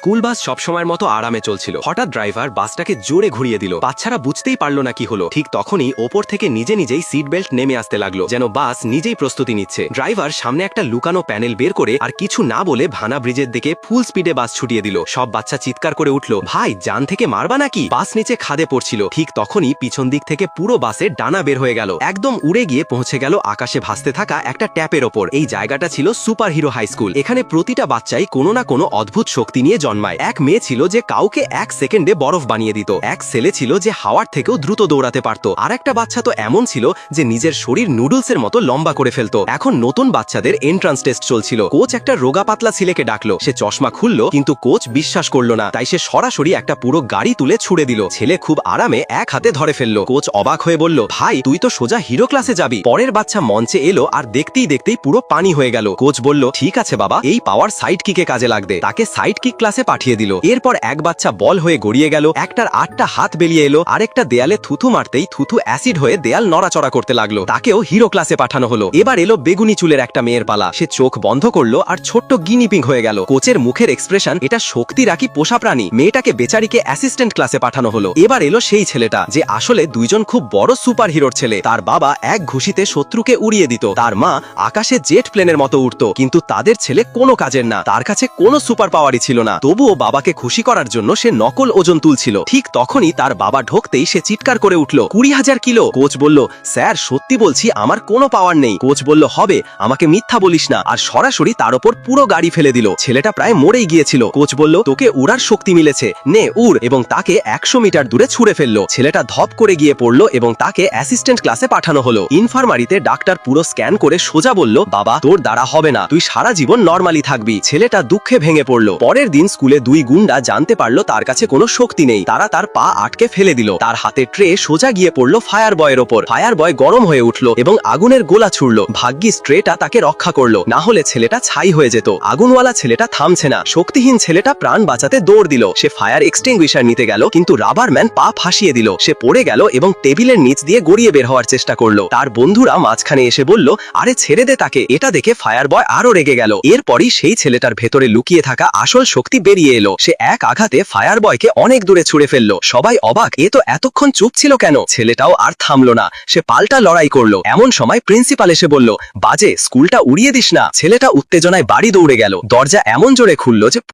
School bus সবসময়ের মতো আরামে চলছিল। হঠাৎ ড্রাইভার বাসটাকে জোরে ঘুরিয়ে দিল। বাচ্চারা বুঝতেই পারল না কি হলো। ঠিক তখনই ওপর থেকে নিজে নিজেই সিট বেল্ট নেমে আসতে লাগলো, যেন বাস নিজেই প্রস্তুতি নিচ্ছে। ড্রাইভার সামনে একটা লুকানো প্যানেল বের করে আর কিছু না বলে ভানা ব্রিজের দিকে ফুল স্পিডে বাস ছুটিয়ে দিল। সব বাচ্চা চিৎকার করে উঠল, ভাই জান থেকে মারবা নাকি? বাস নিচে খাদে পড়ছিল। ঠিক তখনই পিছন দিক থেকে পুরো বাসের ডানা বের হয়ে গেল, একদম উড়ে গিয়ে পৌঁছে গেল আকাশে ভাসতে থাকা একটা ট্যাপের ওপর। এই জায়গাটা ছিল সুপার হিরো হাই স্কুল। এখানে প্রতিটা বাচ্চাই কোনো না কোনো অদ্ভুত শক্তি নিয়ে জন্মায়। এক মেয়ে ছিল যে কাউকে 1 সেকেন্ডে বরফ বানিয়ে দিত। এক ছেলে ছিল যে হাওয়ার থেকেও দ্রুত দৌড়াতে পারত। আর একটা বাচ্চা তো এমন ছিল যে নিজের শরীর নুডলসের মতো লম্বা করে ফেলতো। এখন নতুন বাচ্চাদের এন্ট্রান্স টেস্ট চলছিল। কোচ একটা রোগা পাতলা ছেলেকে ডাকলো। সে চশমা খুললো, কিন্তু কোচ বিশ্বাস করলো না। তাই সে সরাসরি একটা পুরো গাড়ি তুলে ছুড়ে দিল। ছেলে খুব আরামে এক হাতে ধরে ফেললো। কোচ অবাক হয়ে বলল, ভাই তুই তো সোজা হিরো ক্লাসে যাবি। পরের বাচ্চা মঞ্চে এলো আর দেখতেই দেখতেই পুরো পানি হয়ে গেল। কোচ বলল, ঠিক আছে বাবা, এই পাওয়ার সাইড কিকে কাজে লাগবে। তাকে সাইড কিক ক্লাসে পাঠিয়ে দিল। এরপর এক বাচ্চা বল হয়ে গড়িয়ে গেল, একটার 8টা হাত বেরিয়ে এলো, আরেকটা দেয়ালে থুথু মারতেই থুথু অ্যাসিড হয়ে দেয়াল নড়াচড়া করতে লাগলো। তাকেও হিরো ক্লাসে পাঠানো হলো। এবার এলো বেগুনি চুলের একটা মেয়ের পালা। সে চোখ বন্ধ করলো আর ছোট্ট গিনিপিং হয়ে গেল। কোচের মুখের এক্সপ্রেশন, এটা শক্তি রাখি পোষা প্রাণী। মেয়েটাকে বেচারিকে অ্যাসিস্ট্যান্ট ক্লাসে পাঠানো হলো। এবার এলো সেই ছেলেটা যে আসলে দুইজন খুব বড় সুপার হিরোর ছেলে। তার বাবা এক ঘুষিতে শত্রুকে উড়িয়ে দিত, তার মা আকাশে জেট প্লেনের মতো উঠত। কিন্তু তাদের ছেলে কোনো কাজের না, তার কাছে কোনো সুপার পাওয়ারই ছিল না। তবুও বাবাকে খুশি করার জন্য সে নকল ওজন তুলছিল। ঠিক তখনই তার বাবা ঢোকতেই সে চিৎকার করে উঠল, 20,000 কিলো। কোচ বলল, স্যার সত্যি বলছি আমার কোনো পাওয়ার নেই। কোচ বলল, হবে, আমাকে মিথ্যা বলিস না। আর সরাসরি তার ওপর পুরো গাড়ি ফেলে দিল। ছেলেটা প্রায় মরেই গিয়েছিল। কোচ বলল, তোকে উড়ার শক্তি মিলেছে, নে উড়, এবং তাকে 100 মিটার দূরে ছুড়ে ফেললো। ছেলেটা ধপ করে গিয়ে পড়লো এবং তাকে অ্যাসিস্ট্যান্ট ক্লাসে পাঠানো হলো। ইনফার্মারিতে ডাক্তার পুরো স্ক্যান করে সোজা বলল, বাবা তোর দ্বারা হবে না, তুই সারা জীবন নরমালি থাকবি। ছেলেটা দুঃখে ভেঙে পড়লো। পরের দিন স্কুলে 2 গুন্ডা জানতে পারলো তার কাছে কোনো শক্তি নেই। তারা তার পা আটকে ফেলে দিল। তার হাতে ট্রে সোজা গিয়ে পড়লো ফায়ার বয়ের ওপর। ফায়ার বয় গরম হয়ে উঠলো এবং আগুনের গোলা ছুড়লো। ভাগ্যিস ট্রেটা তাকে রক্ষা করলো, না হলে ছেলেটা ছাই হয়ে যেত। আগুনওয়ালা ছেলেটা থামছে না। শক্তিহীন ছেলেটা প্রাণ বাঁচাতে দৌড় দিল। সে ফায়ার এক্সটিংগুইশার নিতে গেল, কিন্তু রাবার ম্যান পা ফাঁসিয়ে দিল। সে পড়ে গেল এবং টেবিলের নিচ দিয়ে গড়িয়ে বের হওয়ার চেষ্টা করলো। তার বন্ধুরা মাঝখানে এসে বলল, আরে ছেড়ে দে তাকে। এটা দেখে ফায়ার বয় আরো রেগে গেল। এরপরই সেই ছেলেটার ভেতরে লুকিয়ে থাকা আসল শক্তি বেরিয়ে এলো। সে এক আঘাতে ফায়ার বয়কে অনেক দূরে ছুড়ে ফেললো। সবাই অবাক, এ তো এতক্ষণ চুপ ছিল কেন? ছেলেটাও আর থামলো না, সে পাল্টা লড়াই করলো। এমন সময় প্রিন্সিপাল এসে বলল, বাজে, স্কুলটা উড়িয়ে দিস না। ছেলেটা উত্তেজনায় বাড়ি দৌড়ে গেল। দরজা এমন জোরে খুললো যে